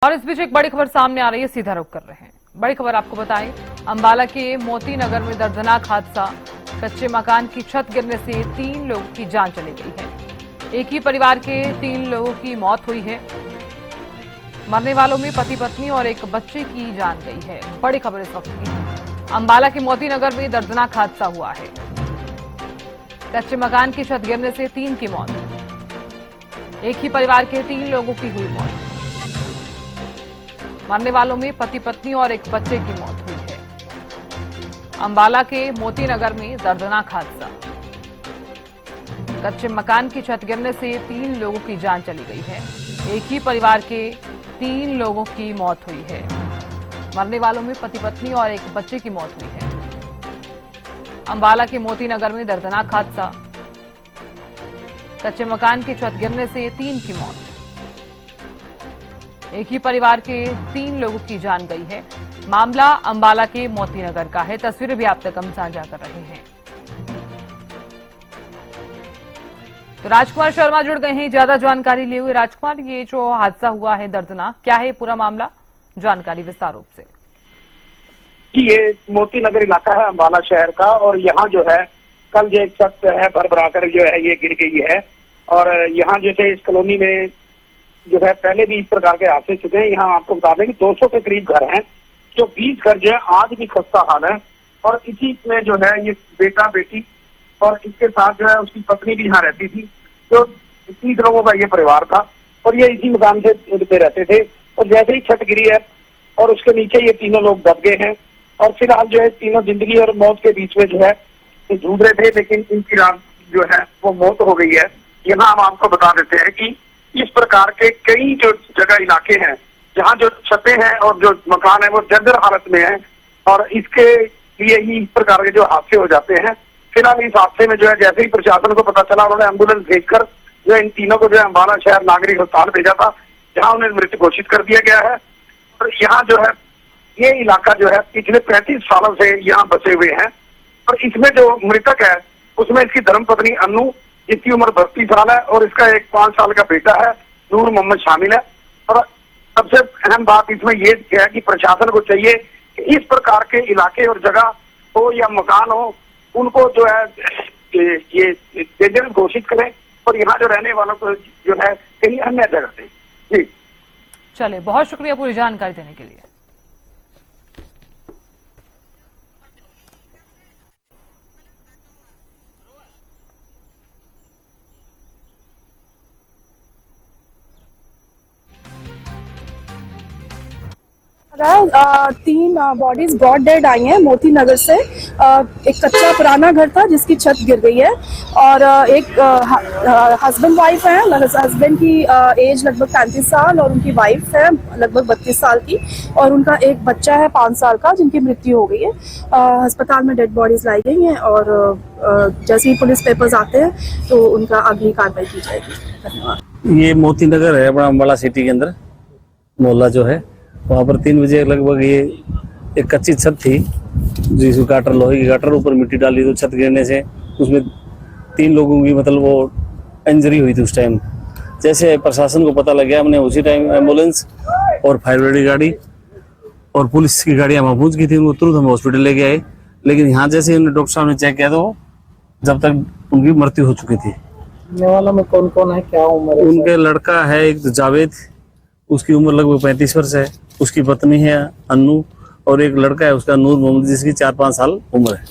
और इस बीच एक बड़ी खबर सामने आ रही है, सीधा रुख कर रहे हैं। बड़ी खबर आपको बताएं, अंबाला के मोती नगर में दर्दनाक हादसा। कच्चे मकान की छत गिरने से 3 लोगों की जान चली गई है। एक ही परिवार के 3 लोगों की मौत हुई है। मरने वालों में पति पत्नी और एक बच्चे की जान गई है। बड़ी खबर इस वक्त की, अंबाला के मोती नगर में दर्दनाक हादसा हुआ है। कच्चे मकान की छत गिरने से 3 की मौत। एक ही परिवार के 3 लोगों की हुई मौत। मरने वालों में पति पत्नी और एक बच्चे की मौत हुई है। अंबाला के मोती नगर में दर्दनाक हादसा। कच्चे मकान की छत गिरने से 3 लोगों की जान चली गई है। एक ही परिवार के 3 लोगों की मौत हुई है। मरने वालों में पति पत्नी और एक बच्चे की मौत हुई है। अंबाला के मोती नगर में दर्दनाक हादसा। कच्चे मकान की छत गिरने से 3 की मौत। एक ही परिवार के 3 लोगों की जान गई है। मामला अंबाला के मोती नगर का है। तस्वीरें भी आप तक हम साझा कर रहे हैं। तो राजकुमार शर्मा जुड़ गए हैं ज्यादा जानकारी लिए हुए। राजकुमार, ये जो हादसा हुआ है दर्दनाक, क्या है पूरा मामला? जानकारी विस्तार रूप से। ये मोती नगर इलाका है अंबाला शहर का, और यहाँ जो है कल जो एक छत है भरभराकर जो है ये गिर गई है। और यहाँ जैसे इस कॉलोनी में जो है पहले भी इस प्रकार के हादसे चुके हैं। यहाँ आपको बता दें कि 200 के करीब घर हैं, जो 20 घर जो है आज भी खस्ता हाल है। और इसी में जो है ये बेटा बेटी और इसके साथ जो है उसकी पत्नी भी यहाँ रहती थी। तो 30 लोगों का ये परिवार था और ये इसी मकान से पे रहते थे। और जैसे ही छत गिरी है और उसके नीचे ये तीनों लोग दब गए हैं। और फिलहाल जो है तीनों जिंदगी और मौत के बीच में जो है जूझ रहे थे, लेकिन इनकी रात जो है वो मौत हो गई है। यहाँ हम आपको बता देते हैं कि इस प्रकार के कई जो जगह इलाके हैं जहाँ जो छतें हैं और जो मकान है वो जर्जर हालत में है, और इसके लिए ही इस प्रकार के जो हादसे हो जाते हैं। फिलहाल इस हादसे में जो है जैसे ही प्रशासन को पता चला, उन्होंने एम्बुलेंस भेजकर जो इन तीनों को जो है अंबाला शहर नागरिक अस्पताल भेजा था, जहाँ उन्हें मृत घोषित कर दिया गया है। और यहाँ जो है ये इलाका जो है पिछले 35 सालों से यहाँ बसे हुए हैं। और इसमें जो मृतक है उसमें इसकी धर्मपत्नी अन्नू, इसकी उम्र 32 साल है, और इसका एक 5 साल का बेटा है नूर मोहम्मद शामिल है। और सबसे अहम बात इसमें ये है कि प्रशासन को चाहिए कि इस प्रकार के इलाके और जगह हो या मकान हो, उनको जो है ये डेंजरस घोषित करें और यहाँ जो रहने वालों को जो है कहीं अन्य जगह दें। जी चलिए, बहुत शुक्रिया पूरी जानकारी देने के लिए। तीन बॉडीज ब्रॉड डेड आई हैं मोती नगर से। एक कच्चा पुराना घर था जिसकी छत गिर गई है, और एक हस्बैंड वाइफ है। हस्बैंड की एज लगभग 35 साल और उनकी वाइफ है लगभग 32 साल की, और उनका एक बच्चा है 5 साल का जिनकी मृत्यु हो गई है। अस्पताल में डेड बॉडीज लाई गई हैं, और जैसे ही पुलिस पेपर्स आते हैं तो उनका अगली कार्रवाई की जाएगी। धन्यवाद। ये मोती नगर है अपना अंबाला सिटी के अंदर, मोहल्ला जो है वहाँ पर 3 बजे लगभग ये एक कच्ची छत थी जिसमें गाटर, लोहे की गाटर, ऊपर मिट्टी डाली तो छत गिरने से उसमें 3 लोगों की मतलब वो इंजरी हुई थी। उस टाइम जैसे प्रशासन को पता लग गया, हमने उसी टाइम एम्बुलेंस और फायर ब्रिगेड गाड़ी और पुलिस की गाड़ियाँ वहाँ पहुँच गई थी। उनको तुरंत हम हॉस्पिटल लेके आए, लेकिन यहाँ जैसे उन्हें डॉक्टर साहब ने चेक किया तो जब तक उनकी मृत्यु हो चुकी थी। वालों में कौन कौन है, क्या उम्र है? उनके लड़का है एक जावेद, उसकी उम्र लगभग 35 वर्ष है। उसकी पत्नी है अन्नू, और एक लड़का है उसका नूर मोहम्मद जिसकी 4-5 साल उम्र है।